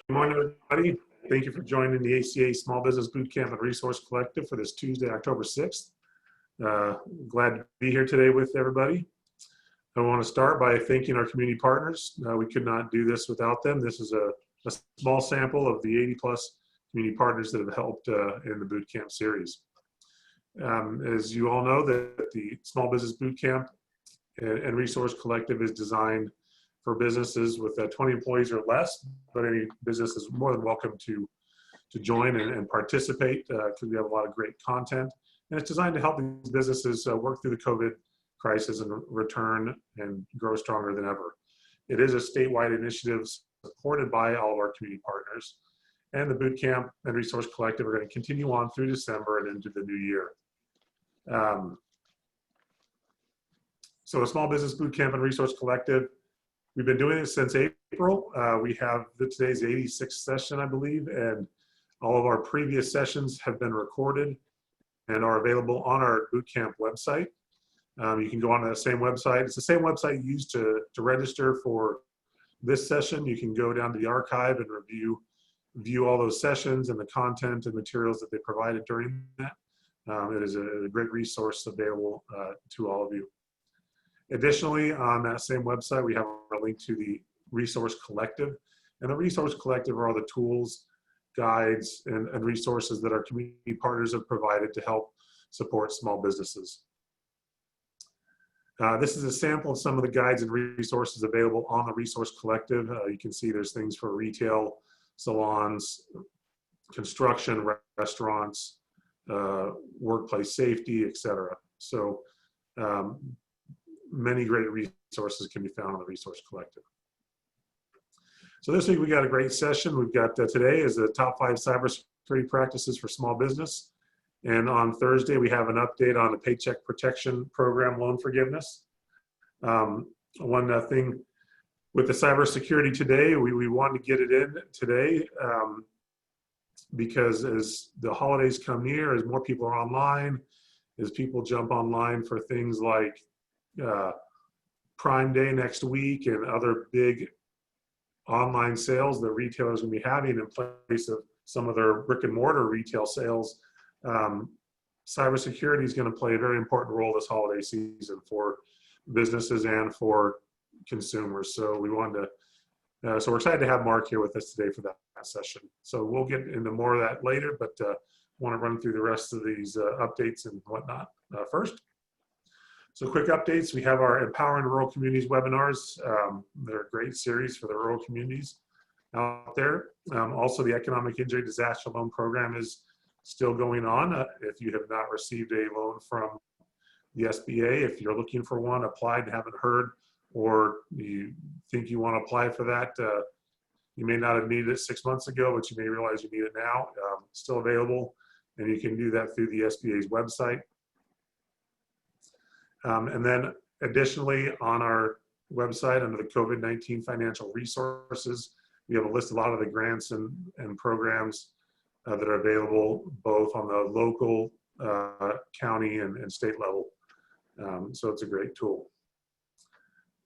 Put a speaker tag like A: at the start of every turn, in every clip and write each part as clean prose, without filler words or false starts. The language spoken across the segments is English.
A: morning, everybody. Thank you for joining the ACA Small Business Bootcamp and Resource Collective for this Tuesday, October 6th. Glad to be here today with everybody. I want to start by thanking our community partners. We could not do this without them. This is a small sample of the 80+ community partners that have helped in the bootcamp series. As you all know, that the Small Business Bootcamp and Resource Collective is designed for businesses with 20 employees or less, but any business is more than welcome to join and participate because we have a lot of great content. And it's designed to help these businesses work through the COVID crisis and return and grow stronger than ever. It is a statewide initiative supported by all of our community partners. And the Bootcamp and Resource Collective are going to continue on through December and into the new year. So a Small Business Bootcamp and Resource Collective, we've been doing it since April. We have today's 86th session, I believe, and all of our previous sessions have been recorded and are available on our bootcamp website. You can go on to that same website. It's the same website used to register for this session. You can go down to the archive and view all those sessions and the content and materials that they provided during that. It is a great resource available to all of you. Additionally, on that same website, we have a link to the Resource Collective. And the Resource Collective are all the tools, guides, and resources that our community partners have provided to help support small businesses. This is a sample of some of the guides and resources available on the Resource Collective. You can see there's things for retail, salons, construction, restaurants, workplace safety, etc. So many great resources can be found on the Resource Collective. So this week we got a great session. We've got today is the top 5 cybersecurity practices for small business. And on Thursday, we have an update on the Paycheck Protection Program loan forgiveness. One thing with the cybersecurity today, we want to get it in today because as the holidays come near, as more people are online, as people jump online for things like Prime Day next week and other big online sales that retailers will be having in place of some of their brick and mortar retail sales, cybersecurity is going to play a very important role this holiday season for businesses and for consumers. So we wanted to, so we're excited to have Mark here with us today for that session. So we'll get into more of that later, but want to run through the rest of these updates and whatnot first. So quick updates, we have our Empowering Rural Communities webinars. They're a great series for the rural communities out there. Also, the Economic Injury Disaster Loan Program is still going on. If you have not received a loan from the SBA, if you're looking for one, applied and haven't heard, or you think you want to apply for that, you may not have needed it 6 months ago, but you may realize you need it now. It's still available, and you can do that through the SBA's website. And then additionally, on our website under the COVID-19 financial resources, we have a list of a lot of the grants and programs that are available both on the local, county, and state level. So it's a great tool.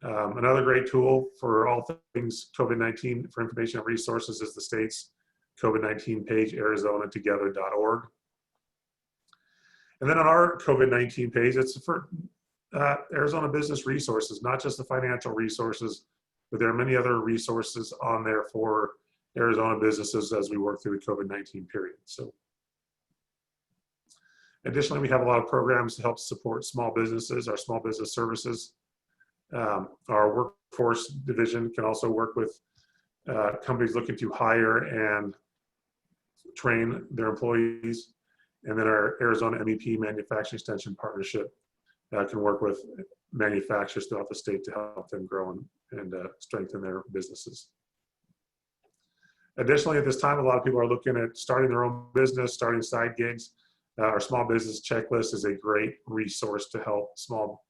A: Another great tool for all things COVID-19 for information and resources is the state's COVID-19 page, arizonatogether.org. And then on our COVID-19 page, it's for Arizona business resources, not just the financial resources, but there are many other resources on there for Arizona businesses as we work through the COVID-19 period. So additionally, we have a lot of programs to help support small businesses, our small business services. Our workforce division can also work with companies looking to hire and train their employees. And then our Arizona MEP Manufacturing Extension Partnership can work with manufacturers throughout the state to help them grow and strengthen their businesses. Additionally, at this time, a lot of people are looking at starting their own business, starting side gigs. Our small business checklist is a great resource to help small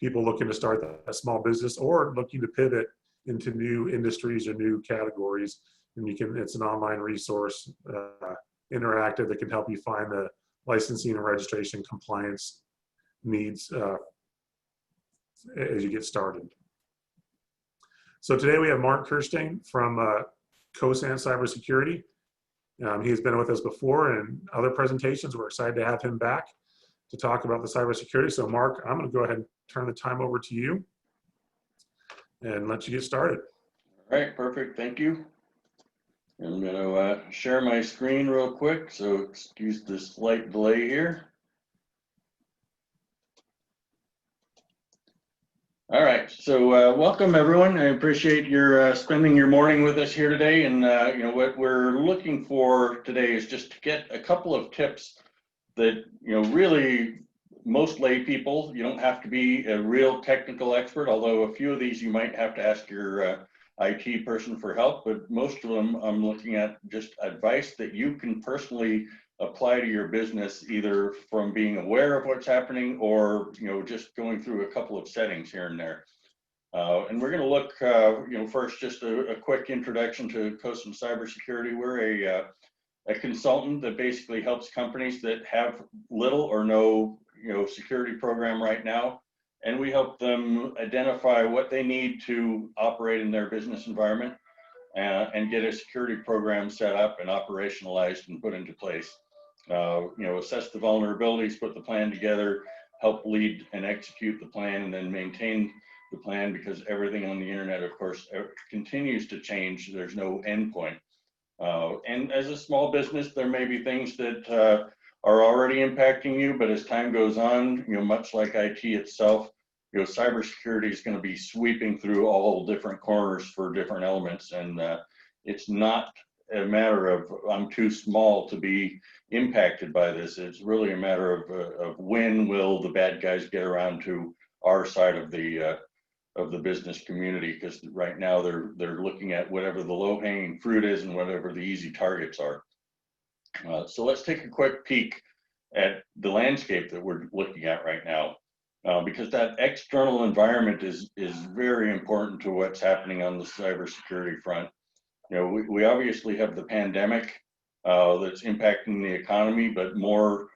A: people looking to start a small business or looking to pivot into new industries or new categories. And it's an online resource, interactive, that can help you find the licensing and registration compliance needs as you get started. So today we have Mark Kirstein from Cosant Cyber Security. He has been with us before in other presentations. We're excited to have him back to talk about the cybersecurity. So Mark, I'm going to go ahead and turn the time over to you and let you get started.
B: All right, perfect. Thank you. I'm going to share my screen real quick, so excuse the slight delay here. All right, so welcome everyone. I appreciate your spending your morning with us here today. And you know, what we're looking for today is just to get a couple of tips that, you know, really most lay people, you don't have to be a real technical expert, although a few of these you might have to ask your IT person for help, but most of them I'm looking at just advice that you can personally apply to your business, either from being aware of what's happening or, you know, just going through a couple of settings here and there. And we're going to look, you know, first just a quick introduction to Cosant Cyber Security. We're a consultant that basically helps companies that have little or no, you know, security program right now, and we help them identify what they need to operate in their business environment and get a security program set up and operationalized and put into place. You know, assess the vulnerabilities, put the plan together, help lead and execute the plan, and then maintain the plan, because everything on the internet, of course, continues to change. There's no end point. And as a small business, there may be things that are already impacting you, but as time goes on, you know, much like IT itself, you know, cybersecurity is going to be sweeping through all different corners for different elements, and it's not a matter of I'm too small to be impacted by this. It's really a matter of when will the bad guys get around to our side of the business community, because right now they're looking at whatever the low-hanging fruit is and whatever the easy targets are. So let's take a quick peek at the landscape that we're looking at right now, because that external environment is very important to what's happening on the cybersecurity front. You know, we obviously have the pandemic that's impacting the economy, but more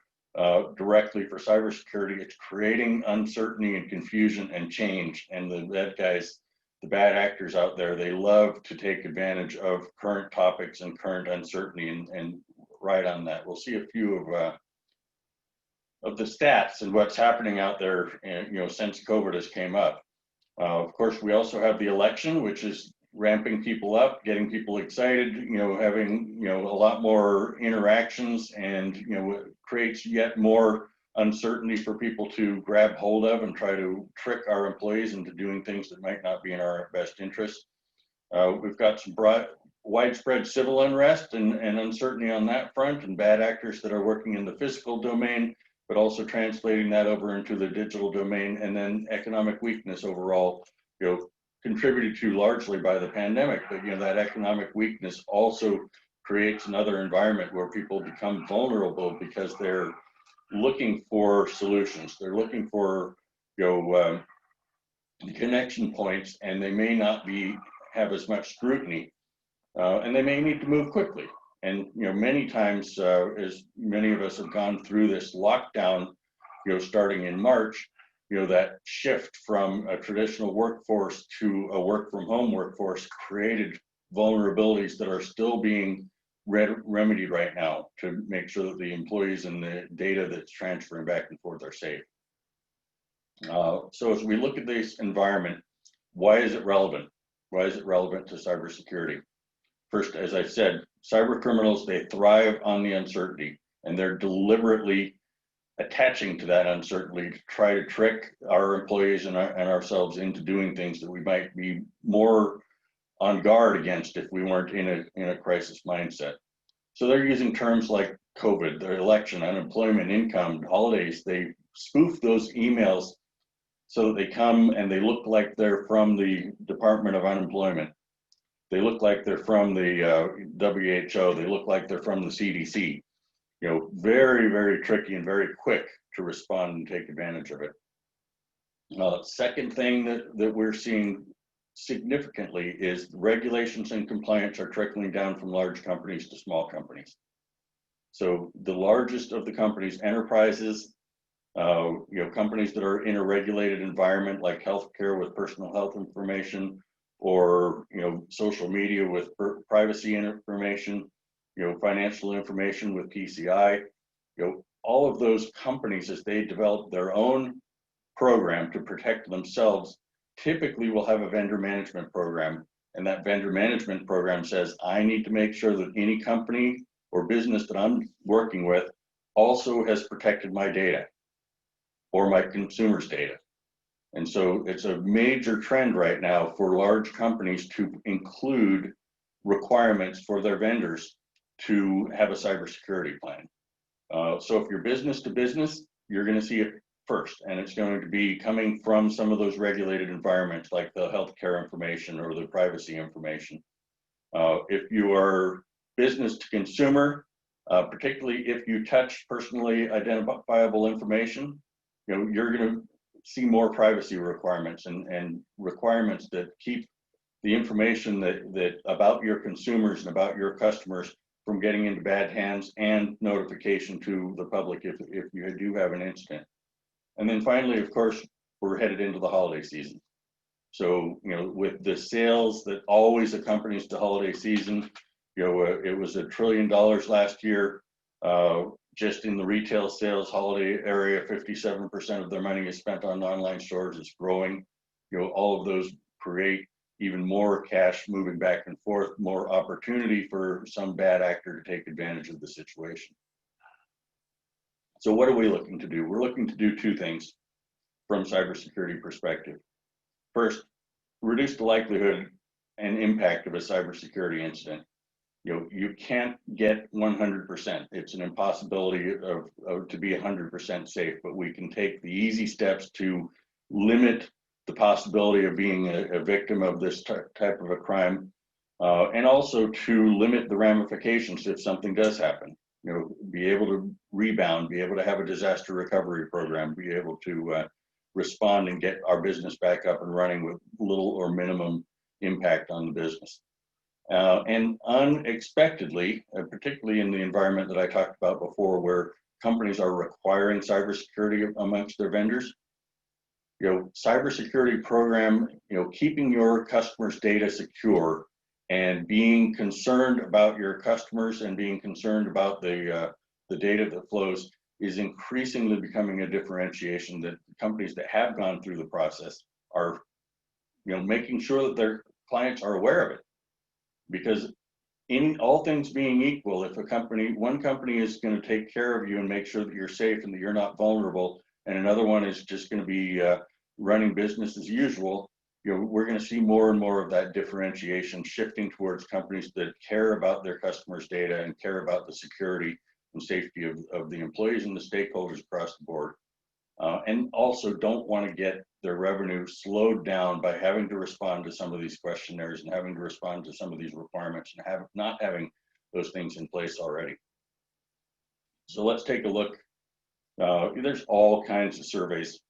B: directly for cybersecurity, it's creating uncertainty and confusion and change. And the bad guys, the bad actors out there, they love to take advantage of current topics and current uncertainty and ride on that. We'll see a few of the stats and what's happening out there, you know, since COVID has came up. Of course, we also have the election, which is ramping people up, getting people excited, you know, having, you know, a lot more interactions, and, you know, creates yet more uncertainty for people to grab hold of and try to trick our employees into doing things that might not be in our best interest. We've got some widespread civil unrest and uncertainty on that front, and bad actors that are working in the physical domain, but also translating that over into the digital domain, and then economic weakness overall, you know, contributed to largely by the pandemic. But, you know, that economic weakness also creates another environment where people become vulnerable because they're looking for solutions. They're looking for, you know, connection points, and they may not have as much scrutiny, and they may need to move quickly. And, you know, many times, as many of us have gone through this lockdown, you know, starting in March, you know, that shift from a traditional workforce to a work from home workforce created vulnerabilities that are still being remedied right now to make sure that the employees and the data that's transferring back and forth are safe. So as we look at this environment, why is it relevant? Why is it relevant to cybersecurity? First, as I said, cyber criminals, they thrive on the uncertainty, and they're deliberately attaching to that uncertainty to try to trick our employees and ourselves into doing things that we might be more on guard against if we weren't in a crisis mindset. So they're using terms like COVID, the election, unemployment, income, holidays. They spoof those emails so that they come and they look like they're from the Department of Unemployment. They look like they're from the WHO. They look like they're from the CDC. You know, very, very tricky and very quick to respond and take advantage of it. Second thing that we're seeing significantly is regulations and compliance are trickling down from large companies to small companies. So the largest of the companies, enterprises, you know, companies that are in a regulated environment like healthcare with personal health information, or social media with privacy information, financial information with PCI, all of those companies, as they develop their own program to protect themselves, typically will have a vendor management program. And that vendor management program says, I need to make sure that any company or business that I'm working with also has protected my data or my consumers' data. And so it's a major trend right now for large companies to include requirements for their vendors to have a cybersecurity plan. So if you're business to business, you're going to see it first, and it's going to be coming from some of those regulated environments like the healthcare information or the privacy information. If you are business to consumer, particularly if you touch personally identifiable information, you're going to see more privacy requirements and requirements that keep the information that about your consumers and about your customers from getting into bad hands, and notification to the public if you do have an incident. And then finally, of course, we're headed into the holiday season. So, with the sales that always accompanies the holiday season, it was $1 trillion last year. Just in the retail sales holiday area, 57% of their money is spent on online stores. It's growing. All of those create even more cash moving back and forth, more opportunity for some bad actor to take advantage of the situation. So what are we looking to do? We're looking to do two things from cybersecurity perspective. First, reduce the likelihood and impact of a cybersecurity incident. You can't get 100%. It's an impossibility to be 100% safe, but we can take the easy steps to limit the possibility of being a victim of this type of a crime, and also to limit the ramifications if something does happen. Be able to rebound, be able to have a disaster recovery program, be able to respond and get our business back up and running with little or minimum impact on the business. And unexpectedly, particularly in the environment that I talked about before, where companies are requiring cybersecurity amongst their vendors, cybersecurity program, keeping your customers' data secure and being concerned about your customers and being concerned about the data that flows is increasingly becoming a differentiation that companies that have gone through the process are, making sure that their clients are aware of it. Because in all things being equal, if one company is going to take care of you and make sure that you're safe and that you're not vulnerable, and another one is just going to be running business as usual, we're going to see more and more of that differentiation shifting towards companies that care about their customers' data and care about the security and safety of the employees and the stakeholders across the board. And also don't want to get their revenue slowed down by having to respond to some of these questionnaires and having to respond to some of these requirements and not having those things in place already. So let's take a look. There's all kinds of surveys.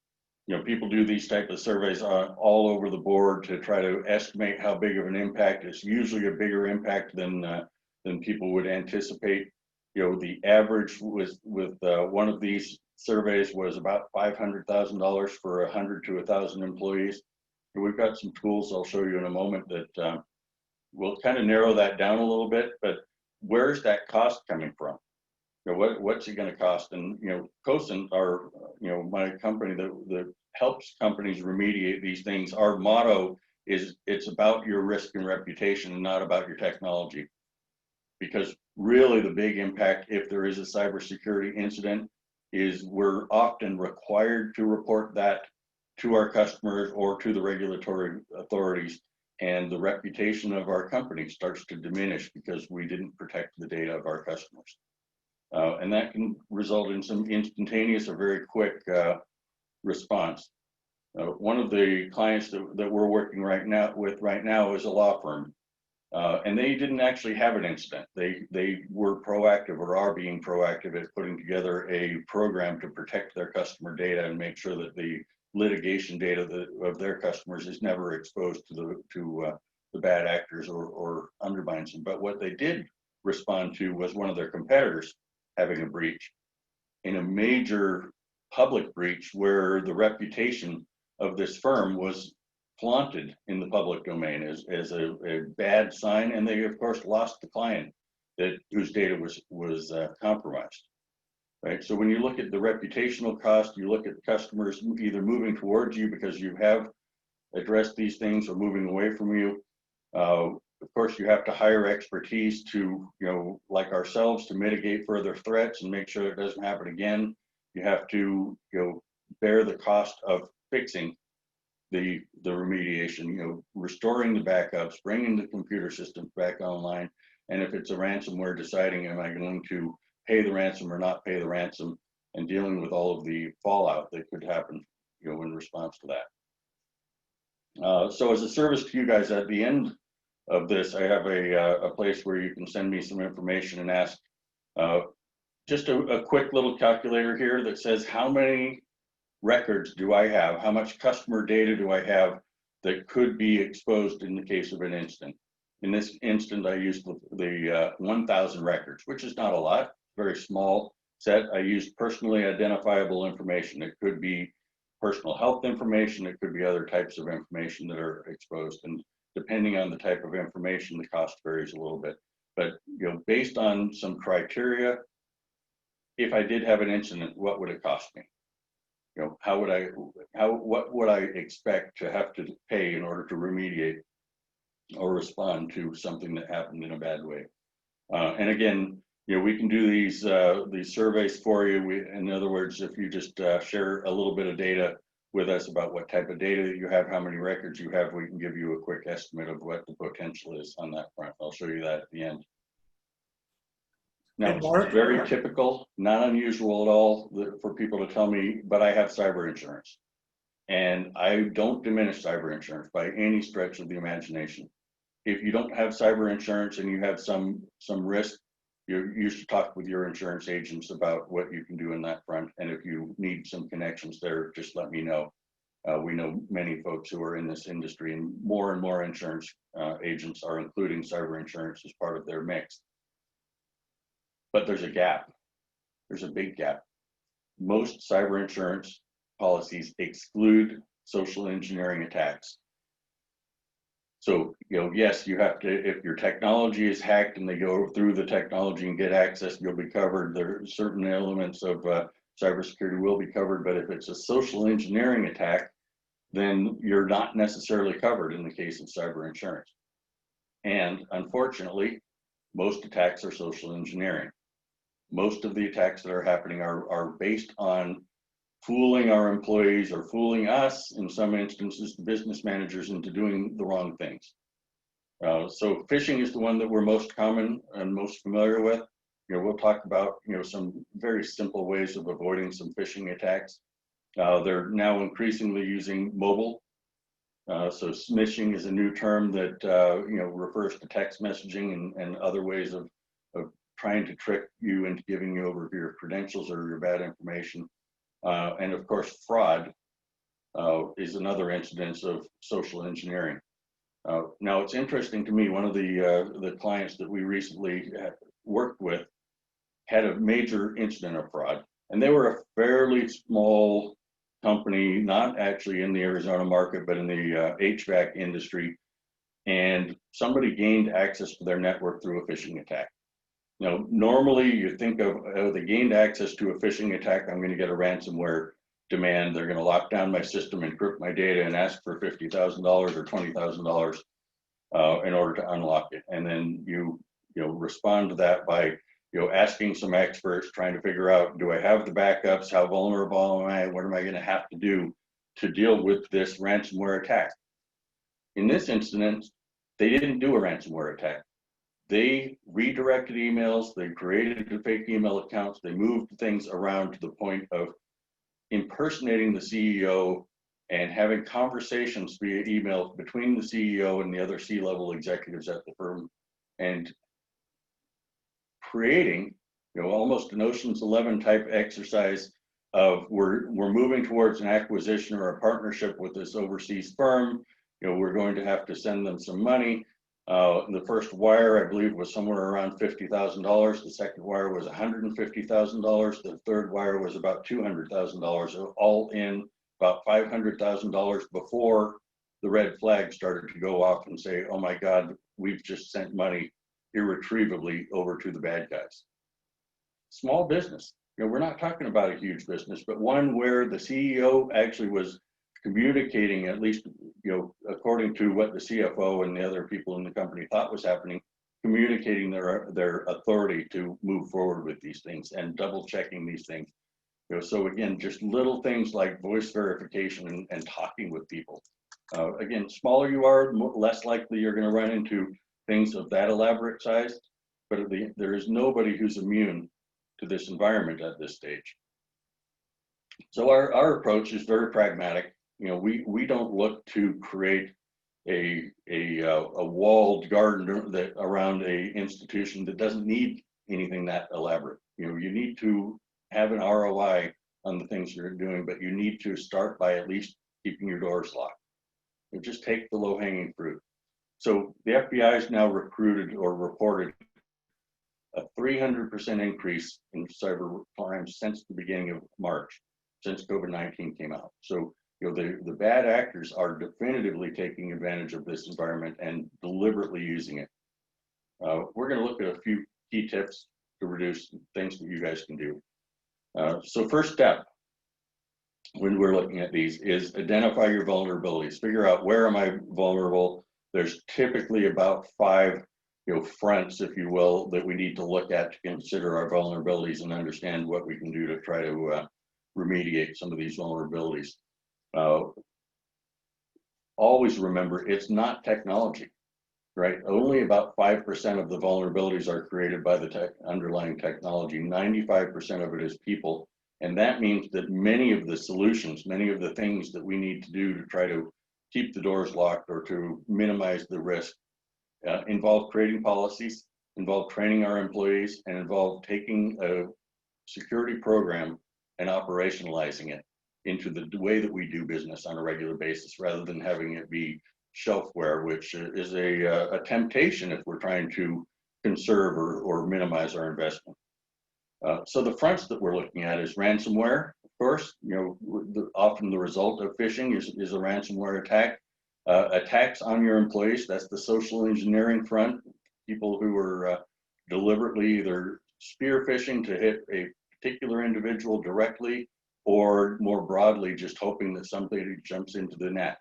B: People do these type of surveys all over the board to try to estimate how big of an impact. It's usually a bigger impact than people would anticipate. The average with one of these surveys was about $500,000 for 100 to 1,000 employees. And we've got some tools I'll show you in a moment that will kind of narrow that down a little bit. But where's that cost coming from? What's it going to cost? And Cosant, our my company that helps companies remediate these things, our motto is it's about your risk and reputation and not about your technology. Because really the big impact, if there is a cybersecurity incident, is we're often required to report that to our customers or to the regulatory authorities, and the reputation of our company starts to diminish because we didn't protect the data of our customers. And that can result in some instantaneous or very quick response. One of the clients that we're working right now is a law firm. And they didn't actually have an incident. They were proactive or are being proactive at putting together a program to protect their customer data and make sure that the litigation data of their customers is never exposed to the bad actors or undermines them. But what they did respond to was one of their competitors having a breach, in a major public breach where the reputation of this firm was flaunted in the public domain as a bad sign, and they of course lost the client whose data was compromised. Right. So when you look at the reputational cost, you look at customers either moving towards you because you have addressed these things or moving away from you. Of course, you have to hire expertise to, like ourselves, to mitigate further threats and make sure it doesn't happen again. You have to, bear the cost of fixing the remediation, restoring the backups, bringing the computer systems back online. And if it's a ransomware, deciding, am I going to pay the ransom or not pay the ransom, and dealing with all of the fallout that could happen, in response to that. So as a service to you guys, at the end of this, I have a place where you can send me some information and ask just a quick little calculator here that says how many records do I have, how much customer data do I have that could be exposed in the case of an incident. In this instant, I used the 1,000 records, which is not a lot, very small set. I used personally identifiable information. It could be personal health information. It could be other types of information that are exposed. And depending on the type of information, the cost varies a little bit. But based on some criteria, if I did have an incident, what would it cost me? What would I expect to have to pay in order to remediate or respond to something that happened in a bad way? And again, we can do these surveys for you. In other words, if you just share a little bit of data with us about what type of data that you have, how many records you have, we can give you a quick estimate of what the potential is on that front. I'll show you that at the end. Now, it's very typical, not unusual at all for people to tell me, but I have cyber insurance. And I don't diminish cyber insurance by any stretch of the imagination. If you don't have cyber insurance and you have some risk, you should talk with your insurance agents about what you can do in that front. And if you need some connections there, just let me know. We know many folks who are in this industry, and more insurance agents are including cyber insurance as part of their mix. But there's a gap. There's a big gap. Most cyber insurance policies exclude social engineering attacks. So, yes, you have to, if your technology is hacked and they go through the technology and get access, you'll be covered. There are certain elements of cybersecurity will be covered, but if it's a social engineering attack, then you're not necessarily covered in the case of cyber insurance. And unfortunately, most attacks are social engineering. Most of the attacks that are happening are based on fooling our employees or fooling us, in some instances, the business managers, into doing the wrong things. So phishing is the one that we're most common and most familiar with. We'll talk about some very simple ways of avoiding some phishing attacks. They're now increasingly using mobile. So smishing is a new term that refers to text messaging and other ways of trying to trick you into giving you over your credentials or your bad information. And of course, fraud is another incidence of social engineering. Now, it's interesting to me, one of the clients that we recently worked with had a major incident of fraud, and they were a fairly small company, not actually in the Arizona market, but in the HVAC industry, and somebody gained access to their network through a phishing attack. Now, normally you think of, they gained access to a phishing attack, I'm going to get a ransomware demand. They're going to lock down my system, encrypt my data, and ask for $50,000 or $20,000 in order to unlock it. And then you respond to that by asking some experts, trying to figure out, do I have the backups? How vulnerable am I? What am I going to have to do to deal with this ransomware attack? In this instance, they didn't do a ransomware attack. They redirected emails, they created fake email accounts, they moved things around to the point of impersonating the CEO and having conversations via email between the CEO and the other C-level executives at the firm, and creating almost an Ocean's 11 type exercise of we're moving towards an acquisition or a partnership with this overseas firm. We're going to have to send them some money. The first wire, I believe, was somewhere around $50,000. The second wire was $150,000. The third wire was about $200,000, all in about $500,000 before the red flag started to go off and say, oh my God, we've just sent money irretrievably over to the bad guys. Small business, we're not talking about a huge business, but one where the CEO actually was communicating, at least, according to what the CFO and the other people in the company thought was happening, communicating their authority to move forward with these things and double checking these things. So again, just little things like voice verification and talking with people. Again, smaller you are, less likely you're going to run into things of that elaborate size, but there is nobody who's immune to this environment at this stage. So our approach is very pragmatic. We don't look to create a walled garden that around a institution that doesn't need anything that elaborate. You need to have an ROI on the things you're doing, but you need to start by at least keeping your doors locked. Just take the low-hanging fruit. So the FBI has now recruited or reported a 300% increase in cyber crimes since the beginning of March, since COVID-19 came out. So the bad actors are definitively taking advantage of this environment and deliberately using it. We're going to look at a few key tips to reduce things that you guys can do. So first step when we're looking at these is identify your vulnerabilities. Figure out, where am I vulnerable? There's typically about 5 fronts, if you will, that we need to look at to consider our vulnerabilities and understand what we can do to try to remediate some of these vulnerabilities. Always remember, it's not technology, right? Only about 5% of the vulnerabilities are created by the underlying technology. 95% of it is people. And that means that many of the solutions, many of the things that we need to do to try to keep the doors locked or to minimize the risk involve creating policies, involve training our employees, and involve taking a security program and operationalizing it into the way that we do business on a regular basis, rather than having it be shelfware, which is a temptation if we're trying to conserve or minimize our investment. So the fronts that we're looking at is ransomware, of course. Often the result of phishing is a ransomware attack. Attacks on your employees, that's the social engineering front. People who are deliberately either spear phishing to hit a particular individual directly, or more broadly, just hoping that somebody jumps into the net.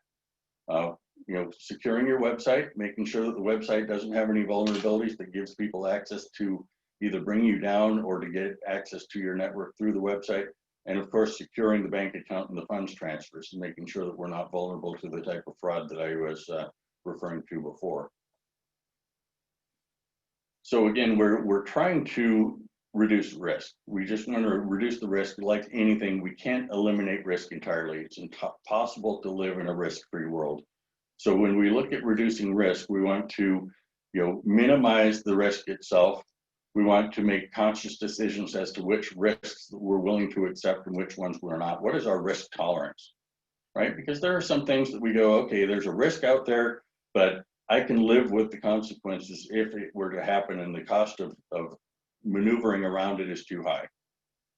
B: Securing your website, making sure that the website doesn't have any vulnerabilities that gives people access to either bring you down or to get access to your network through the website. And of course, securing the bank account and the funds transfers and making sure that we're not vulnerable to the type of fraud that I was referring to before. So again, we're trying to reduce risk. We just want to reduce the risk. Like anything, we can't eliminate risk entirely. It's impossible to live in a risk-free world. So when we look at reducing risk, we want to minimize the risk itself. We want to make conscious decisions as to which risks we're willing to accept and which ones we're not. What is our risk tolerance, right? Because there are some things that we go, okay, there's a risk out there, but I can live with the consequences if it were to happen, and the cost of maneuvering around it is too high.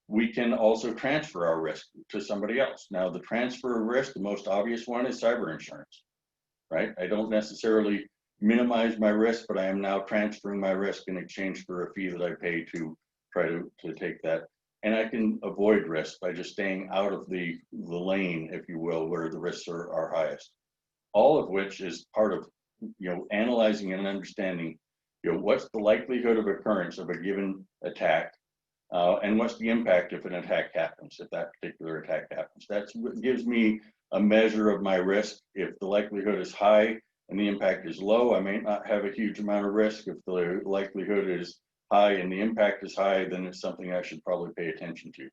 B: We can also transfer our risk to somebody else. Now, the transfer of risk, the most obvious one is cyber insurance, right? I don't necessarily minimize my risk, but I am now transferring my risk in exchange for a fee that I pay to try to take that. And I can avoid risk by just staying out of the lane, if you will, where the risks are highest. All of which is part of analyzing and understanding what's the likelihood of occurrence of a given attack, and what's the impact if an attack happens, if that particular attack happens. That's what gives me a measure of my risk. If the likelihood is high and the impact is low, I may not have a huge amount of risk. If the likelihood is high and the impact is high, then it's something I should probably pay attention to.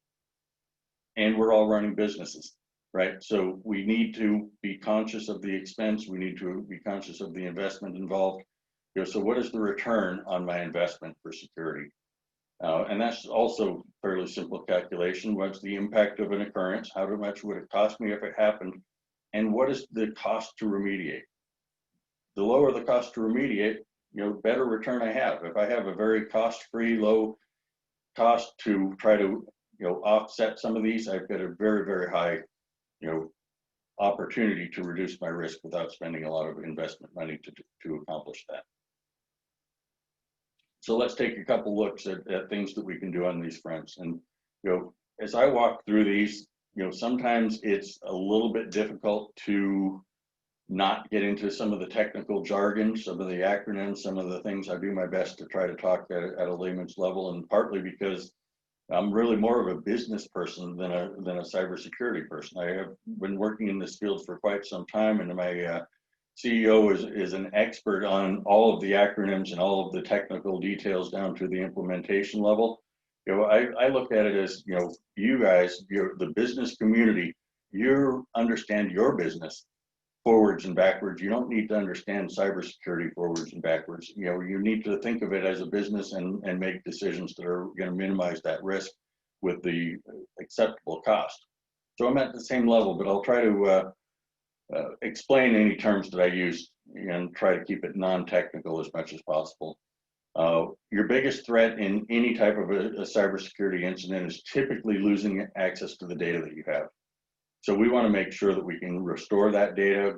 B: And we're all running businesses, right? So we need to be conscious of the expense. We need to be conscious of the investment involved. So what is the return on my investment for security? And that's also fairly simple calculation. What's the impact of an occurrence? How much would it cost me if it happened? And what is the cost to remediate? The lower the cost to remediate, better return I have. If I have a very cost-free, low cost to try to, offset some of these, I've got a very, very high, opportunity to reduce my risk without spending a lot of investment money to accomplish that. So let's take a couple looks at things that we can do on these fronts. And as I walk through these, sometimes it's a little bit difficult to not get into some of the technical jargon, some of the acronyms, some of the things. I do my best to try to talk at a layman's level, and partly because I'm really more of a business person than a cybersecurity person. I have been working in this field for quite some time, and my CEO is an expert on all of the acronyms and all of the technical details down to the implementation level. I look at it as, you guys, the business community, you understand your business forwards and backwards. You don't need to understand cybersecurity forwards and backwards. You need to think of it as a business and make decisions that are going to minimize that risk with the acceptable cost. So I'm at the same level, but I'll try to explain any terms that I use and try to keep it non-technical as much as possible. Your biggest threat in any type of a cybersecurity incident is typically losing access to the data that you have. So we want to make sure that we can restore that data.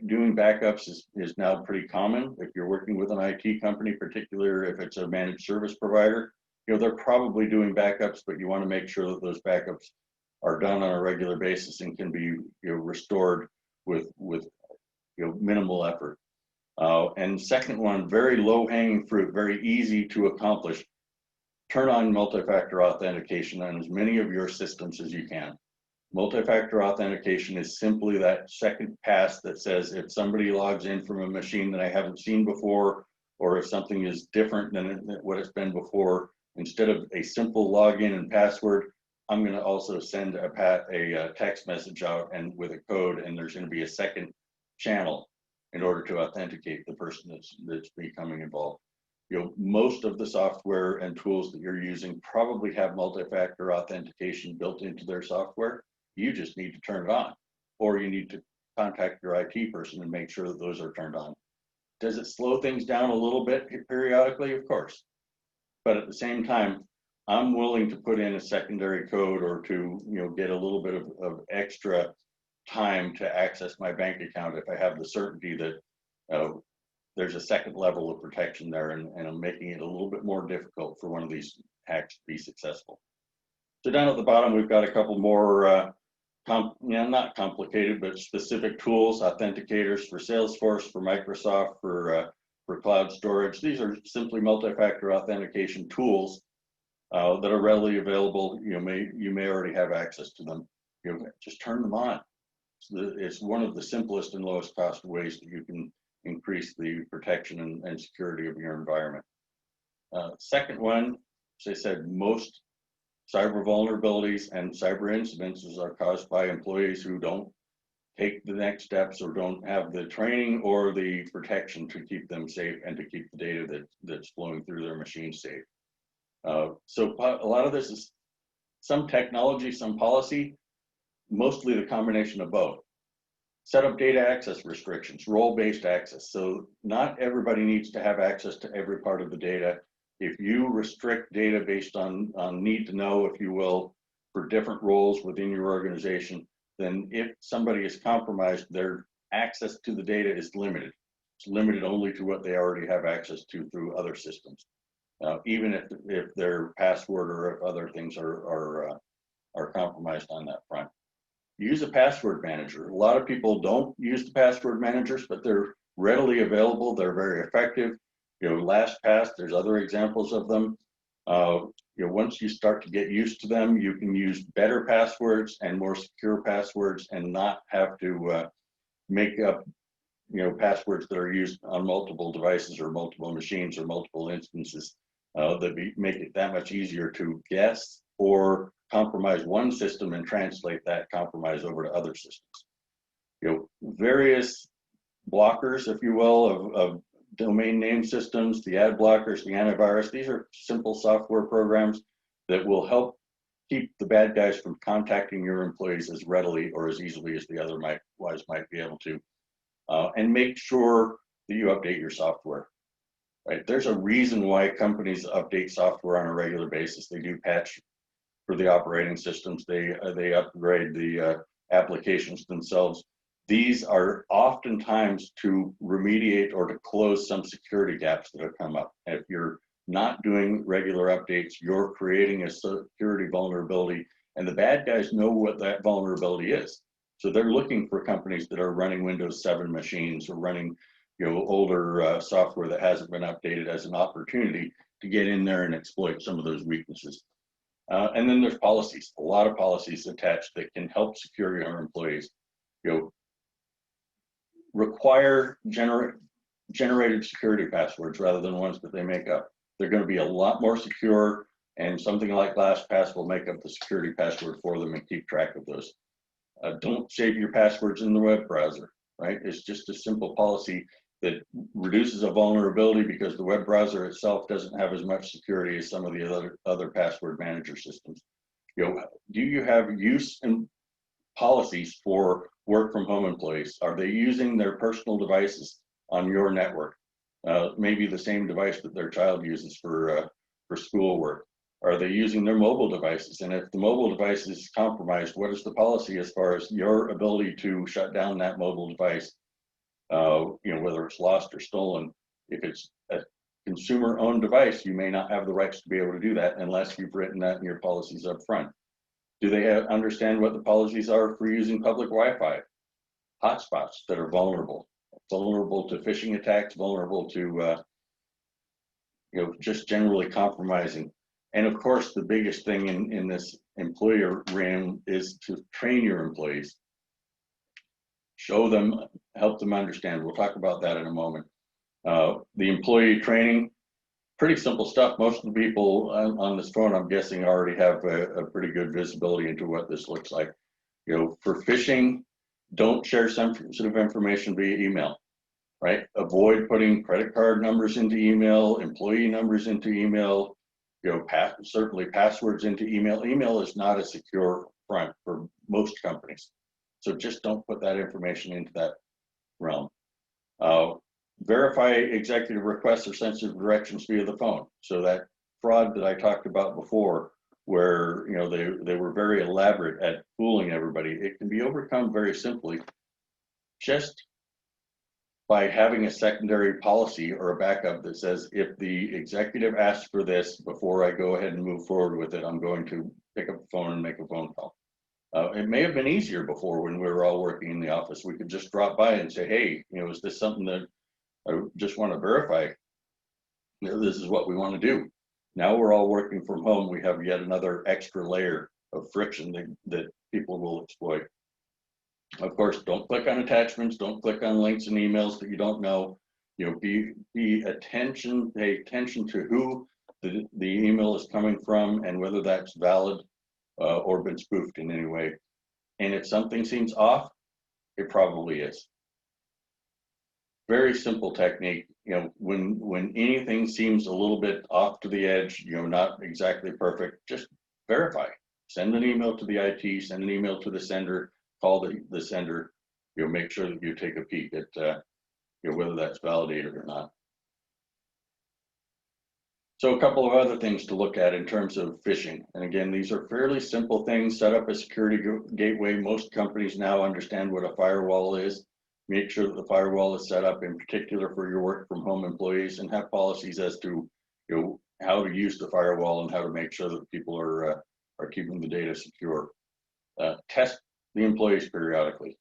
B: Doing backups is now pretty common. If you're working with an IT company, particularly if it's a managed service provider, they're probably doing backups, but you want to make sure that those backups are done on a regular basis and can be restored with minimal effort. And second one, very low-hanging fruit, very easy to accomplish. Turn on multi-factor authentication on as many of your systems as you can. Multi-factor authentication is simply that second pass that says if somebody logs in from a machine that I haven't seen before, or if something is different than what it's been before, instead of a simple login and password, I'm going to also send a text message out and with a code, and there's going to be a second channel in order to authenticate the person that's becoming involved. Most of the software and tools that you're using probably have multi-factor authentication built into their software. You just need to turn it on, or you need to contact your IT person and make sure that those are turned on. Does it slow things down a little bit periodically? Of course. But at the same time, I'm willing to put in a secondary code or to get a little bit of extra time to access my bank account if I have the certainty that there's a second level of protection there, and I'm making it a little bit more difficult for one of these hacks to be successful. So down at the bottom, we've got a couple more not complicated, but specific tools, authenticators for Salesforce, for Microsoft, for cloud storage. These are simply multi-factor authentication tools that are readily available. You may already have access to them. Just turn them on. It's one of the simplest and lowest cost ways that you can increase the protection and security of your environment. Second one, as I said, most cyber vulnerabilities and cyber incidences are caused by employees who don't take the next steps or don't have the training or the protection to keep them safe and to keep the data that's flowing through their machines safe. So a lot of this is some technology, some policy, mostly the combination of both. Set up data access restrictions, role-based access. So not everybody needs to have access to every part of the data. If you restrict data based on need to know, if you will, for different roles within your organization, then if somebody is compromised, their access to the data is limited. It's limited only to what they already have access to through other systems, even if their password or if other things are compromised on that front. Use a password manager. A lot of people don't use the password managers, but they're readily available. They're very effective. LastPass, there's other examples of them. Once you start to get used to them, you can use better passwords and more secure passwords and not have to make up, passwords that are used on multiple devices or multiple machines or multiple instances that make it that much easier to guess or compromise one system and translate that compromise over to other systems. Various blockers, if you will, of domain name systems, the ad blockers, the antivirus. These are simple software programs that will help keep the bad guys from contacting your employees as readily or as easily as the other might be able to, and make sure that you update your software. Right? There's a reason why companies update software on a regular basis. They do patch for the operating systems. They upgrade the applications themselves. These are oftentimes to remediate or to close some security gaps that have come up. If you're not doing regular updates, you're creating a security vulnerability, and the bad guys know what that vulnerability is. So they're looking for companies that are running Windows 7 machines or running, older software that hasn't been updated as an opportunity to get in there and exploit some of those weaknesses. And then there's policies, a lot of policies attached that can help secure your employees. Require generated security passwords rather than ones that they make up. They're going to be a lot more secure, and something like LastPass will make up the security password for them and keep track of those. Don't save your passwords in the web browser, right? It's just a simple policy that reduces a vulnerability because the web browser itself doesn't have as much security as some of the other password manager systems. Do you have use and policies for work from home employees? Are they using their personal devices on your network? Maybe the same device that their child uses for schoolwork. Are they using their mobile devices? And if the mobile device is compromised, what is the policy as far as your ability to shut down that mobile device? Whether it's lost or stolen. If it's a consumer-owned device, you may not have the rights to be able to do that unless you've written that in your policies up front. Do they understand what the policies are for using public Wi-Fi? Hotspots that are vulnerable to phishing attacks, vulnerable to just generally compromising. And of course, the biggest thing in this employer realm is to train your employees. Show them, help them understand. We'll talk about that in a moment. The employee training, pretty simple stuff. Most of the people on this phone, I'm guessing, already have a pretty good visibility into what this looks like. For phishing, don't share sensitive information via email, right? Avoid putting credit card numbers into email, employee numbers into email, certainly passwords into email. Email is not a secure front for most companies. So just don't put that information into that realm. Verify executive requests or sensitive directions via the phone. So that fraud that I talked about before, where they were very elaborate at fooling everybody, it can be overcome very simply just by having a secondary policy or a backup that says, if the executive asks for this before I go ahead and move forward with it, I'm going to pick up the phone and make a phone call. It may have been easier before when we were all working in the office. We could just drop by and say, hey, is this something that I just want to verify? This is what we want to do. Now we're all working from home. We have yet another extra layer of friction that people will exploit. Of course, don't click on attachments. Don't click on links and emails that you don't know. Pay attention to who the email is coming from and whether that's valid or been spoofed in any way. And if something seems off, it probably is. Very simple technique. When anything seems a little bit off to the edge, not exactly perfect, just verify. Send an email to the IT, send an email to the sender, call the sender, make sure that you take a peek at whether that's validated or not. So a couple of other things to look at in terms of phishing. And again, these are fairly simple things. Set up a security gateway. Most companies now understand what a firewall is. Make sure that the firewall is set up in particular for your work from home employees, and have policies as to how to use the firewall and how to make sure that people are keeping the data secure. Test the employees periodically,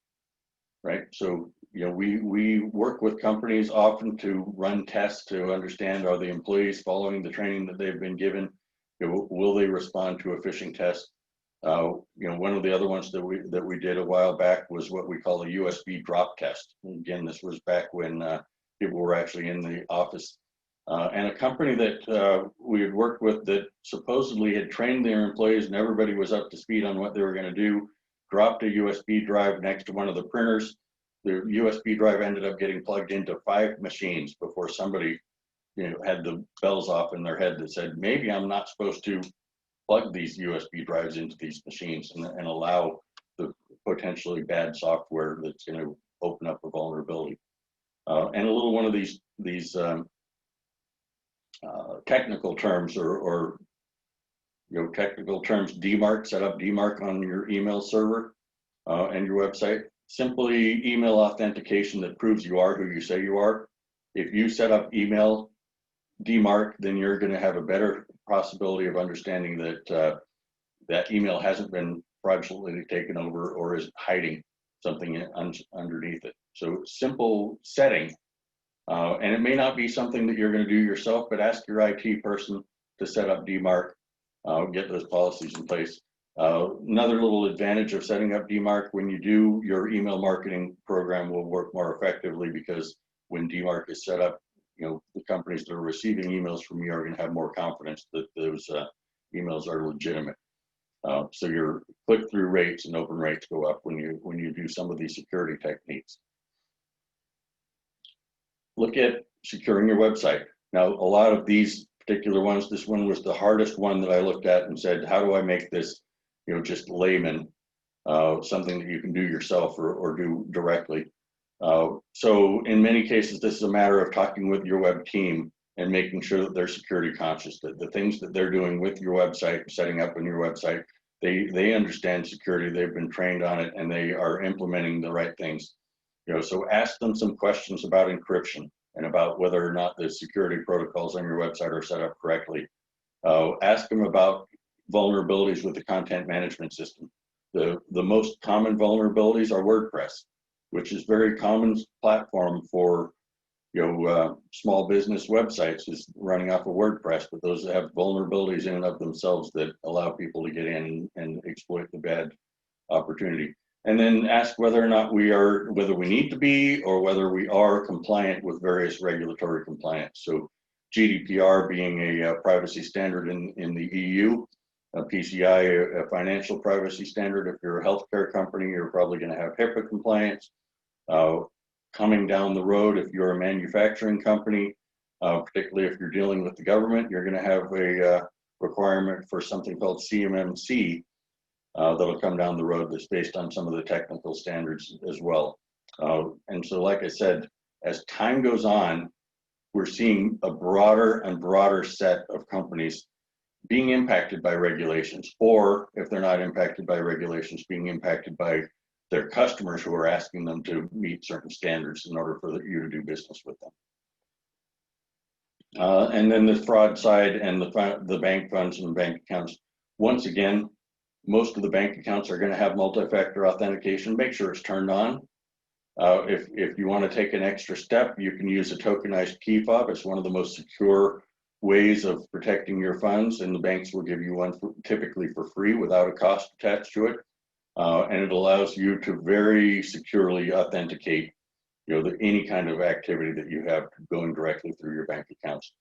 B: right? So we work with companies often to run tests to understand, are the employees following the training that they've been given? Will they respond to a phishing test? One of the other ones that we did a while back was what we call a USB drop test. And again, this was back when people were actually in the office. And a company that we had worked with that supposedly had trained their employees and everybody was up to speed on what they were going to do, dropped a USB drive next to one of the printers. The USB drive ended up getting plugged into 5 machines before somebody had the bells off in their head that said, maybe I'm not supposed to plug these USB drives into these machines and allow the potentially bad software that's going to open up a vulnerability. And a little one of these technical terms or technical terms, DMARC, set up DMARC on your email server. and your website. Simply email authentication that proves you are who you say you are. If you set up email DMARC, then you're going to have a better possibility of understanding that that email hasn't been fraudulently taken over or is hiding something underneath it. So simple setting, and it may not be something that you're going to do yourself, but ask your IT person to set up DMARC, get those policies in place. Another little advantage of setting up DMARC, when you do, your email marketing program will work more effectively, because when DMARC is set up, the companies that are receiving emails from you are going to have more confidence that those emails are legitimate. So your click-through rates and open rates go up when you do some of these security techniques. Look at securing your website. Now, a lot of these particular ones, this one was the hardest one that I looked at and said, how do I make this, just layman, something that you can do yourself or do directly. So in many cases, this is a matter of talking with your web team and making sure that they're security conscious, that the things that they're doing with your website, setting up on your website, they understand security, they've been trained on it, and they are implementing the right things. So ask them some questions about encryption and about whether or not the security protocols on your website are set up correctly. Ask them about vulnerabilities with the content management system. The most common vulnerabilities are WordPress, which is very common platform for small business websites, is running off of WordPress, but those have vulnerabilities in and of themselves that allow people to get in and exploit the bad opportunity. And then ask whether or not whether we need to be, or whether we are compliant with various regulatory compliance. So GDPR being a privacy standard in the EU, PCI, a financial privacy standard. If you're a healthcare company, you're probably going to have HIPAA compliance. Coming down the road, if you're a manufacturing company, particularly if you're dealing with the government, you're going to have a requirement for something called CMMC that'll come down the road, that's based on some of the technical standards as well. And so, like I said, as time goes on, we're seeing a broader and broader set of companies being impacted by regulations, or if they're not impacted by regulations, being impacted by their customers who are asking them to meet certain standards in order for you to do business with them. And then the fraud side and the bank funds and bank accounts. Once again, most of the bank accounts are going to have multi-factor authentication. Make sure it's turned on. If you want to take an extra step, you can use a tokenized key fob. It's one of the most secure ways of protecting your funds, and the banks will give you one typically for free without a cost attached to it. And it allows you to very securely authenticate, any kind of activity that you have going directly through your bank accounts.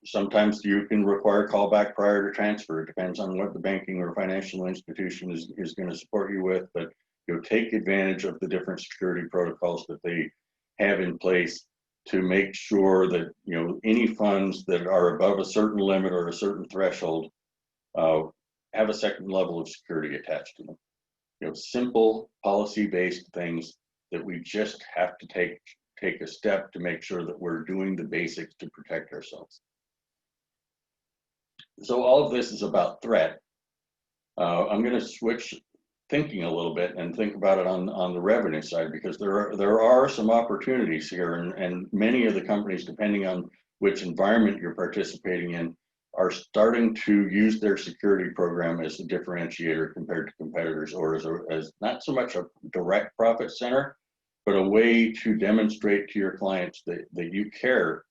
B: Sometimes you can require callback prior to transfer. It depends on what the banking or financial institution is going to support you with, but take advantage of the different security protocols that they have in place to make sure that any funds that are above a certain limit or a certain threshold have a second level of security attached to them. Simple policy-based things that we just have to take a step to make sure that we're doing the basics to protect ourselves. So all of this is about threat. I'm going to switch thinking a little bit and think about it on the revenue side, because there are some opportunities here, and many of the companies, depending on which environment you're participating in, are starting to use their security program as a differentiator compared to competitors, or as not so much a direct profit center, but a way to demonstrate to your clients that you care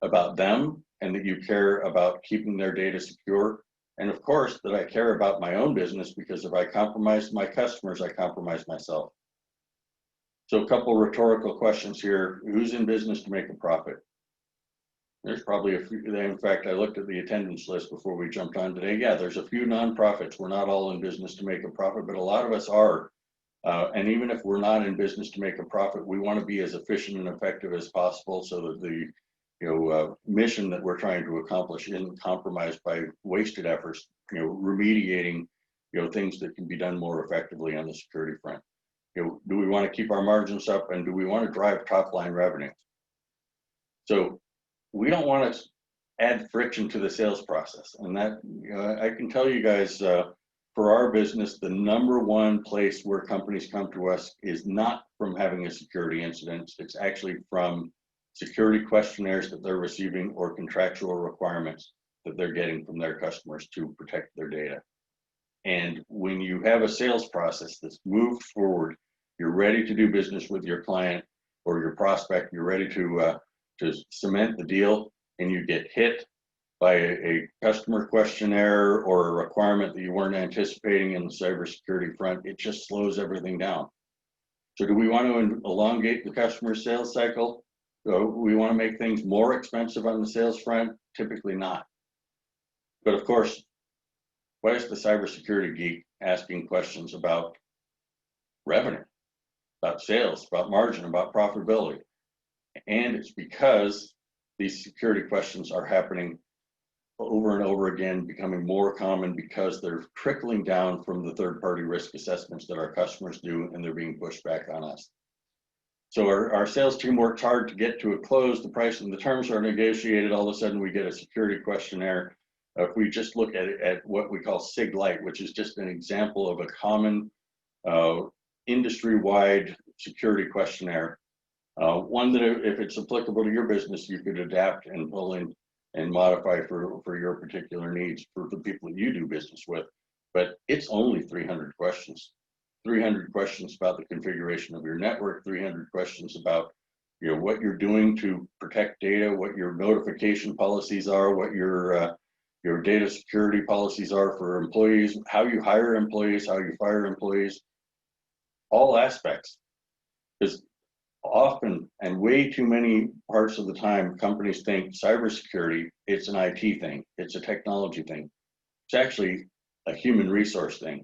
B: about them and that you care about keeping their data secure. And of course, that I care about my own business, because if I compromise my customers, I compromise myself. So a couple rhetorical questions here. Who's in business to make a profit? There's probably a few. In fact, I looked at the attendance list before we jumped on today. Yeah, there's a few nonprofits. We're not all in business to make a profit, but a lot of us are. And even if we're not in business to make a profit, we want to be as efficient and effective as possible, so that the mission that we're trying to accomplish isn't compromised by wasted efforts, remediating, things that can be done more effectively on the security front. Do we want to keep our margins up, and do we want to drive top line revenue? So we don't want to add friction to the sales process. And that, I can tell you guys, for our business, the number one place where companies come to us is not from having a security incident. It's actually from security questionnaires that they're receiving or contractual requirements that they're getting from their customers to protect their data. And when you have a sales process that's moved forward, you're ready to do business with your client or your prospect, you're ready to cement the deal, and you get hit by a customer questionnaire or a requirement that you weren't anticipating in the cybersecurity front, it just slows everything down. So do we want to elongate the customer sales cycle? We want to make things more expensive on the sales front? Typically not. But of course, why is the cybersecurity geek asking questions about revenue, about sales, about margin, about profitability? And it's because these security questions are happening over and over again, becoming more common because they're trickling down from the third-party risk assessments that our customers do, and they're being pushed back on us. So our sales team works hard to get to a close. The price and the terms are negotiated. All of a sudden, we get a security questionnaire. If we just look at what we call SIG Lite, which is just an example of a common industry-wide security questionnaire, one that if it's applicable to your business, you could adapt and pull in and modify for your particular needs for the people that you do business with. But it's only 300 questions. 300 questions about the configuration of your network, 300 questions about what you're doing to protect data, what your notification policies are, what your data security policies are for employees, how you hire employees, how you fire employees, all aspects. Because often and way too many parts of the time, companies think cybersecurity, it's an IT thing, it's a technology thing. It's actually a human resource thing.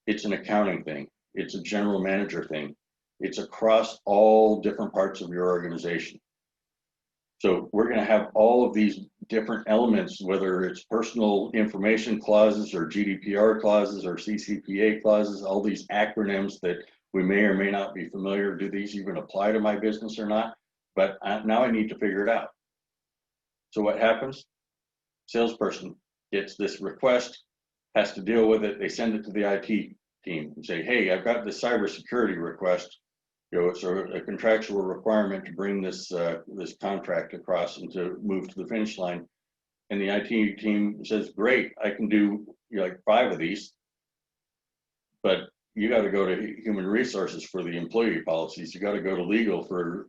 B: It's an accounting thing. It's a general manager thing. It's across all different parts of your organization. So we're going to have all of these different elements, whether it's personal information clauses or GDPR clauses or CCPA clauses, all these acronyms that we may or may not be familiar. Do these even apply to my business or not? But now I need to figure it out. So what happens? Salesperson gets this request, has to deal with it. They send it to the IT team and say, hey, I've got this cybersecurity request. It's a contractual requirement to bring this this contract across and to move to the finish line. And the IT team says, great, I can do like 5 of these, but you got to go to human resources for the employee policies. You got to go to legal for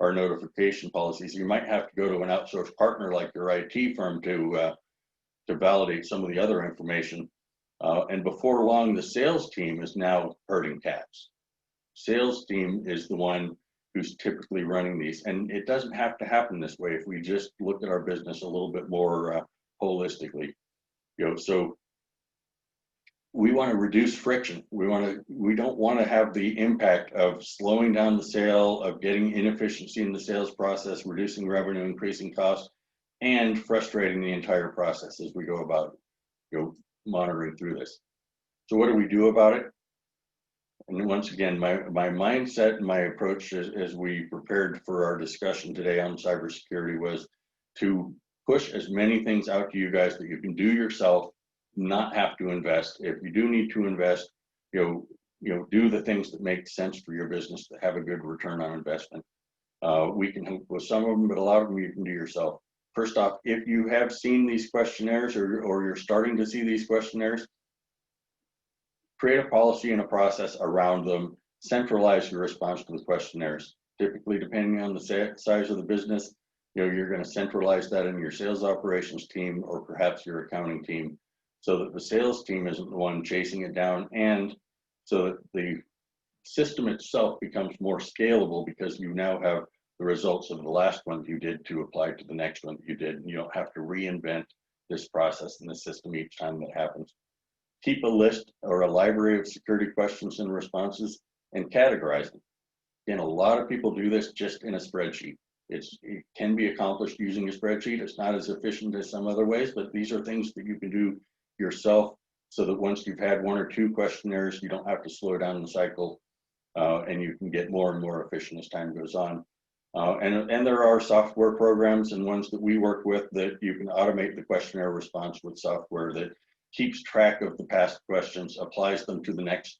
B: our notification policies. You might have to go to an outsourced partner like your IT firm to validate some of the other information. And before long, the sales team is now herding cats. Sales team is the one who's typically running these, and it doesn't have to happen this way if we just look at our business a little bit more holistically. So we want to reduce friction. We don't want to have the impact of slowing down the sale, of getting inefficiency in the sales process, reducing revenue, increasing costs, and frustrating the entire process as we go about monitoring through this. So what do we do about it? And once again, my mindset and my approach as we prepared for our discussion today on cybersecurity was to push as many things out to you guys that you can do yourself, not have to invest. If you do need to invest, do the things that make sense for your business that have a good return on investment. We can help with some of them, but a lot of them you can do yourself. First off, if you have seen these questionnaires or you're starting to see these questionnaires, create a policy and a process around them. Centralize your response to the questionnaires. Typically, depending on the size of the business, you're going to centralize that in your sales operations team or perhaps your accounting team, so that the sales team isn't the one chasing it down, and so that the system itself becomes more scalable because you now have the results of the last one you did to apply to the next one that you did, and you don't have to reinvent this process in the system each time that happens. Keep a list or a library of security questions and responses and categorize them. Again, a lot of people do this just in a spreadsheet. It can be accomplished using a spreadsheet. It's not as efficient as some other ways, but these are things that you can do yourself so that once you've had 1 or 2 questionnaires, you don't have to slow down the cycle and you can get more and more efficient as time goes on. And there are software programs and ones that we work with that you can automate the questionnaire response with software that keeps track of the past questions, applies them to the next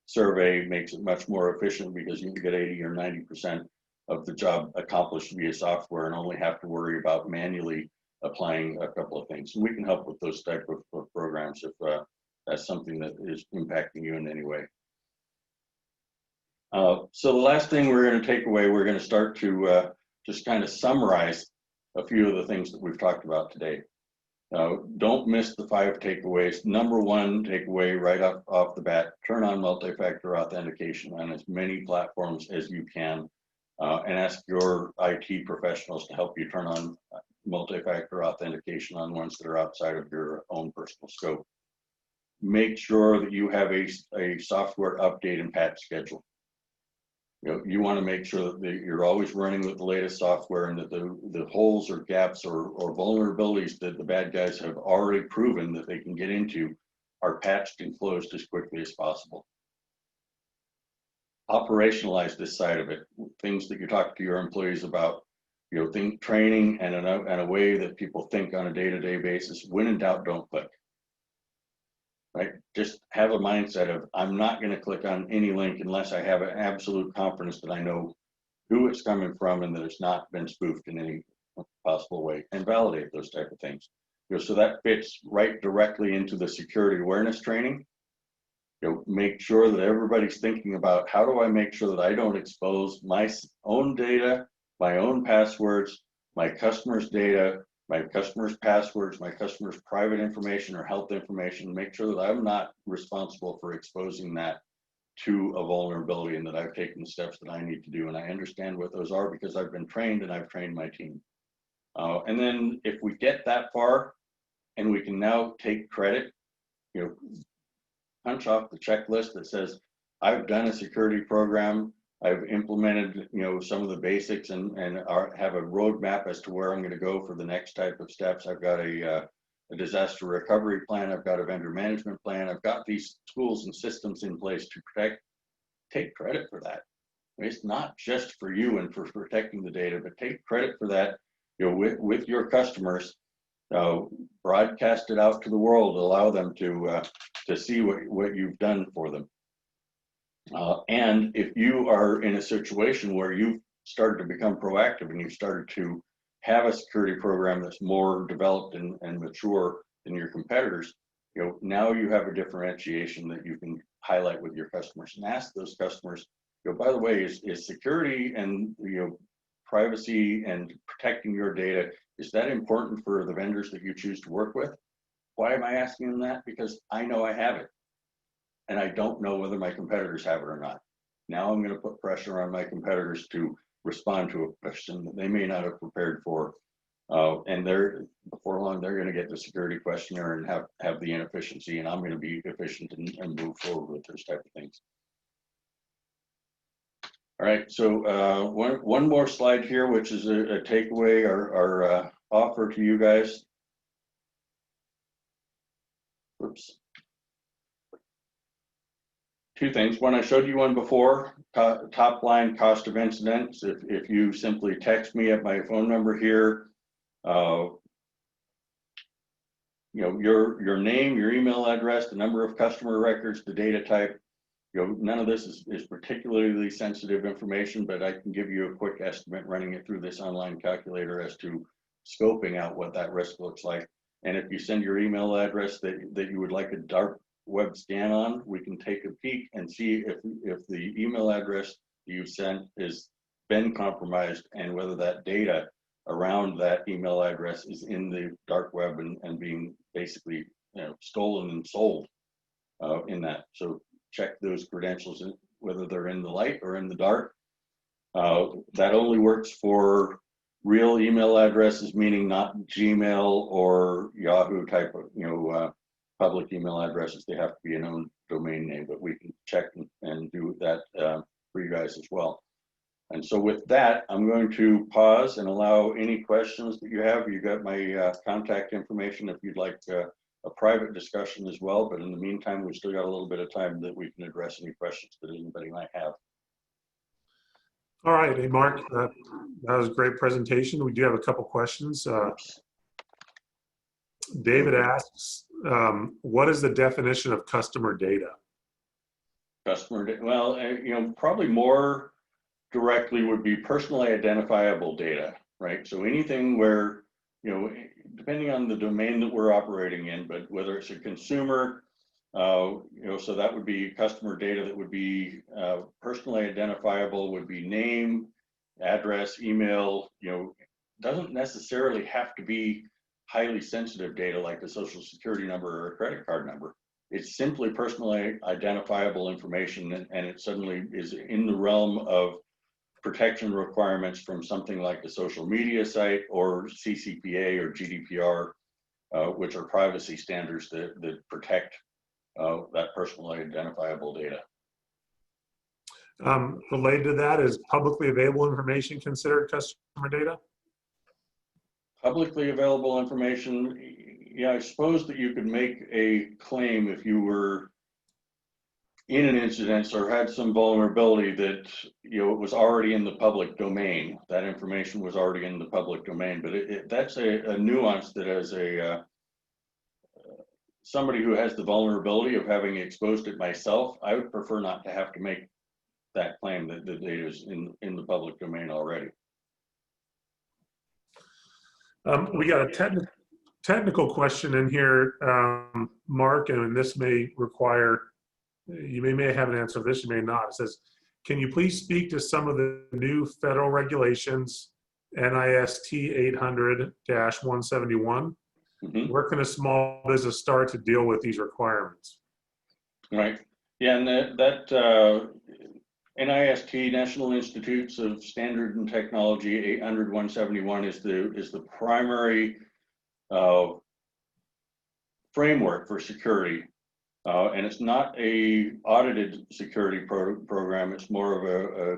B: survey, makes it much more efficient because you can get 80 or 90% of the job accomplished via software and only have to worry about manually applying a couple of things. And we can help with those type of programs if that's something that is impacting you in any way. So the last thing we're going to take away, we're going to start to just kind of summarize a few of the things that we've talked about today. Don't miss the 5 takeaways. Number 1 takeaway right off the bat, turn on multi-factor authentication on as many platforms as you can, and ask your IT professionals to help you turn on multi-factor authentication on ones that are outside of your own personal scope. Make sure that you have a software update and patch schedule. You want to make sure that you're always running with the latest software and that the holes or gaps or vulnerabilities that the bad guys have already proven that they can get into are patched and closed as quickly as possible. Operationalize this side of it, things that you talk to your employees about, think training and a way that people think on a day-to-day basis. When in doubt, don't click. Right? Just have a mindset of, I'm not going to click on any link unless I have an absolute confidence that I know who it's coming from and that it's not been spoofed in any possible way, and validate those type of things. So that fits right directly into the security awareness training. Make sure that everybody's thinking about, how do I make sure that I don't expose my own data, my own passwords, my customers' data, my customers' passwords, my customers' private information or health information, make sure that I'm not responsible for exposing that to a vulnerability and that I've taken the steps that I need to do. And I understand what those are because I've been trained and I've trained my team. And then if we get that far and we can now take credit, punch off the checklist that says, I've done a security program, I've implemented, some of the basics and have a roadmap as to where I'm going to go for the next type of steps. I've got a disaster recovery plan. I've got a vendor management plan. I've got these tools and systems in place to protect. Take credit for that. It's not just for you and for protecting the data, but take credit for that. With your customers, broadcast it out to the world. Allow them to see what you've done for them. And if you are in a situation where you've started to become proactive and you've started to have a security program that's more developed and mature than your competitors, now you have a differentiation that you can highlight with your customers and ask those customers, by the way, is security and privacy and protecting your data, is that important for the vendors that you choose to work with? Why am I asking them that? Because I know I have it. And I don't know whether my competitors have it or not. Now I'm going to put pressure on my competitors to respond to a question that they may not have prepared for. And before long, they're going to get the security questionnaire and have the inefficiency, and I'm going to be efficient and move forward with those type of things. All right, so one more slide here, which is a takeaway or offer to you guys. Oops. 2 things. One, I showed you one before, top line cost of incidents. If you simply text me at my phone number here, your name, your email address, the number of customer records, the data type, none of this is particularly sensitive information, but I can give you a quick estimate running it through this online calculator as to scoping out what that risk looks like. And if you send your email address that you would like a dark web scan on, we can take a peek and see if the email address you sent has been compromised and whether that data around that email address is in the dark web and being basically stolen and sold in that. So check those credentials, whether they're in the light or in the dark. That only works for real email addresses, meaning not Gmail or Yahoo type of public email addresses. They have to be a known domain name, but we can check and do that for you guys as well. And so with that, I'm going to pause and allow any questions that you have. You got my contact information if you'd like a private discussion as well. But in the meantime, we've still got a little bit of time that we can address any questions that anybody might have.
A: All right, hey Mark, that was a great presentation. We do have a couple questions. David asks, what is the definition of customer data?
B: Customer data, well, probably more directly would be personally identifiable data, right? So anything where, depending on the domain that we're operating in, but whether it's a consumer, so that would be customer data that would be personally identifiable, would be name, address, email, doesn't necessarily have to be highly sensitive data like a social security number or a credit card number. It's simply personally identifiable information, and it suddenly is in the realm of protection requirements from something like a social media site or CCPA or GDPR, which are privacy standards that protect that personally identifiable data.
A: Related to that, is publicly available information considered customer data?
B: Publicly available information, yeah, I suppose that you could make a claim if you were in an incident or had some vulnerability that it was already in the public domain. That information was already in the public domain, but that's a nuance that as somebody who has the vulnerability of having exposed it myself, I would prefer not to have to make that claim that the data is in the public domain already.
A: We got a technical question in here, Mark, and this may require, you may have an answer for this, you may not. It says, can you please speak to some of the new federal regulations, NIST 800-171?
B: Mm-hmm.
A: Where can a small business start to deal with these requirements?
B: Right. Yeah, and that NIST, National Institutes of Standard and Technology 800-171 is the primary framework for security, and it's not a audited security program. It's more of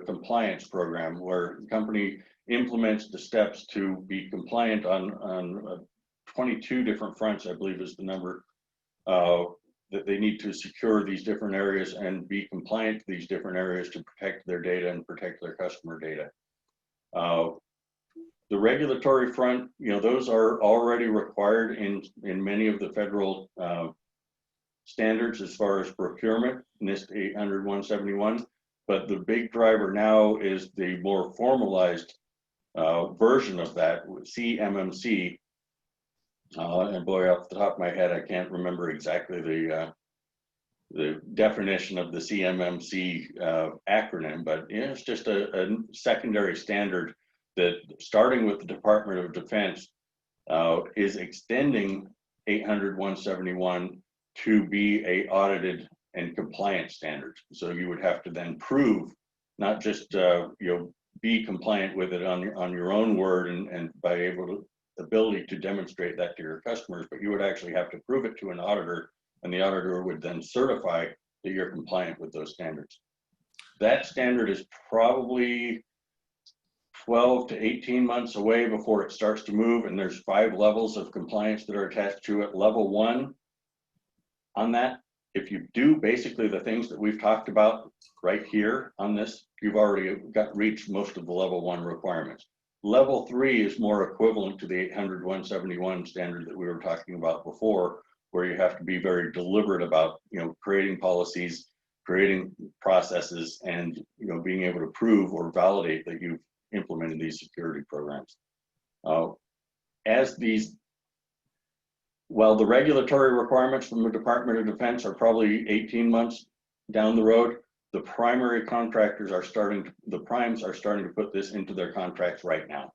B: a compliance program where the company implements the steps to be compliant on 22 different fronts, I believe is the number, that they need to secure these different areas and be compliant to these different areas to protect their data and protect their customer data. The regulatory front, those are already required in many of the federal standards as far as procurement, NIST 800-171. But the big driver now is the more formalized version of that, CMMC. And boy, off the top of my head, I can't remember exactly the definition of the CMMC acronym, but it's just a secondary standard that, starting with the Department of Defense, is extending 800-171 to be a audited and compliant standard. So you would have to then prove, not just be compliant with it on your own word and by ability to demonstrate that to your customers, but you would actually have to prove it to an auditor, and the auditor would then certify that you're compliant with those standards. That standard is probably 12 to 18 months away before it starts to move, and there's 5 levels of compliance that are attached to it. Level 1 on that, if you do basically the things that we've talked about right here on this, you've already reached most of the level 1 requirements. Level 3 is more equivalent to the 800-171 standard that we were talking about before, where you have to be very deliberate about creating policies, creating processes, and being able to prove or validate that you've implemented these security programs. While the regulatory requirements from the Department of Defense are probably 18 months down the road, the primary contractors the primes are starting to put this into their contracts right now.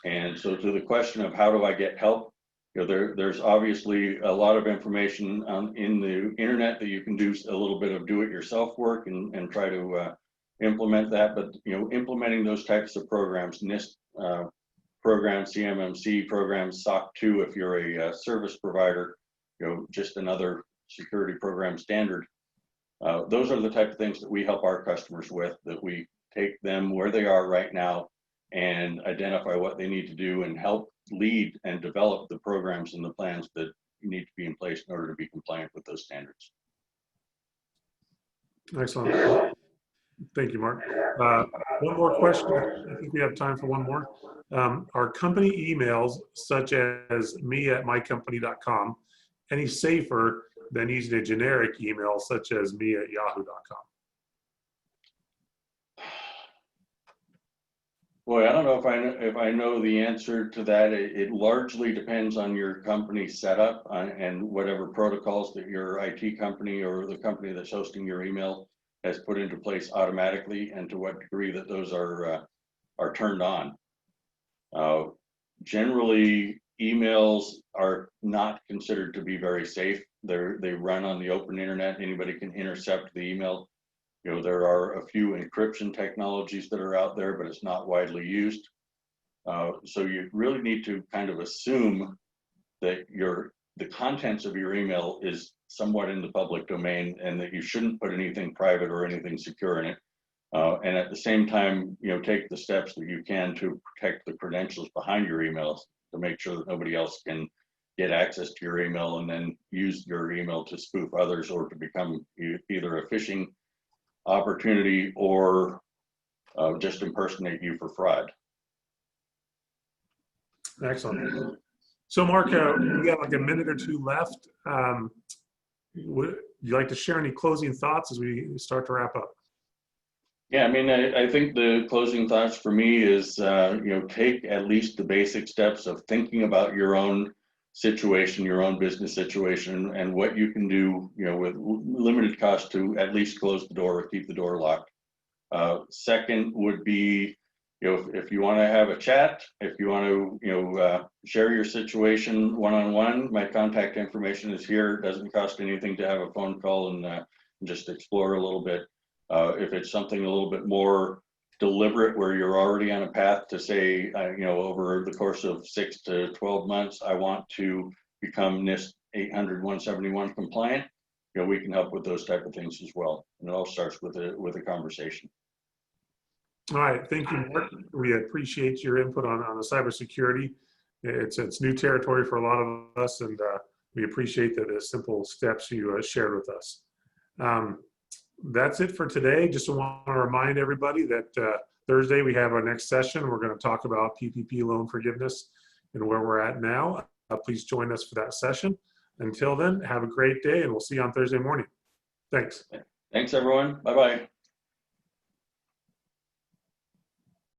B: And so to the question of how do I get help, there's obviously a lot of information in the internet that you can do a little bit of do-it-yourself work and try to implement that. But implementing those types of programs, NIST programs, CMMC programs, SOC 2 if you're a service provider, just another security program standard. Those are the type of things that we help our customers with, that we take them where they are right now and identify what they need to do and help lead and develop the programs and the plans that need to be in place in order to be compliant with those standards.
A: Excellent. Thank you, Mark. One more question. I think we have time for one more. Are company emails such as me@mycompany.com any safer than using a generic email such as me@yahoo.com?
B: Boy, I don't know if I know the answer to that. It largely depends on your company setup and whatever protocols that your IT company or the company that's hosting your email has put into place automatically, and to what degree that those are turned on. Generally, emails are not considered to be very safe. They run on the open internet. Anybody can intercept the email. You know, there are a few encryption technologies that are out there, but it's not widely used. So you really need to kind of assume that the contents of your email is somewhat in the public domain, and that you shouldn't put anything private or anything secure in it. And at the same time, you know, take the steps that you can to protect the credentials behind your emails to make sure that nobody else can get access to your email and then use your email to spoof others or to become either a phishing opportunity or just impersonate you for fraud.
A: Excellent. So Mark, we got like a minute or two left. Would you like to share any closing thoughts as we start to wrap up?
B: Yeah, I mean, I think the closing thoughts for me is, you know, take at least the basic steps of thinking about your own situation, your own business situation, and what you can do, you know, with limited cost to at least close the door or keep the door locked. Second would be, you know, if you want to have a chat, if you want to, you know, share your situation one-on-one, my contact information is here. It doesn't cost anything to have a phone call and just explore a little bit. If it's something a little bit more deliberate where you're already on a path to say, you know, over the course of 6 to 12 months, I want to become NIST 800-171 compliant, you know, we can help with those type of things as well. And it all starts with a conversation.
A: All right, thank you, Mark. We appreciate your input on the cybersecurity. It's new territory for a lot of us, and we appreciate the simple steps you shared with us. That's it for today. Just want to remind everybody that Thursday we have our next session. We're going to talk about PPP loan forgiveness and where we're at now. Please join us for that session. Until then, have a great day, and we'll see you on Thursday morning. Thanks.
B: Thanks, everyone. Bye-bye.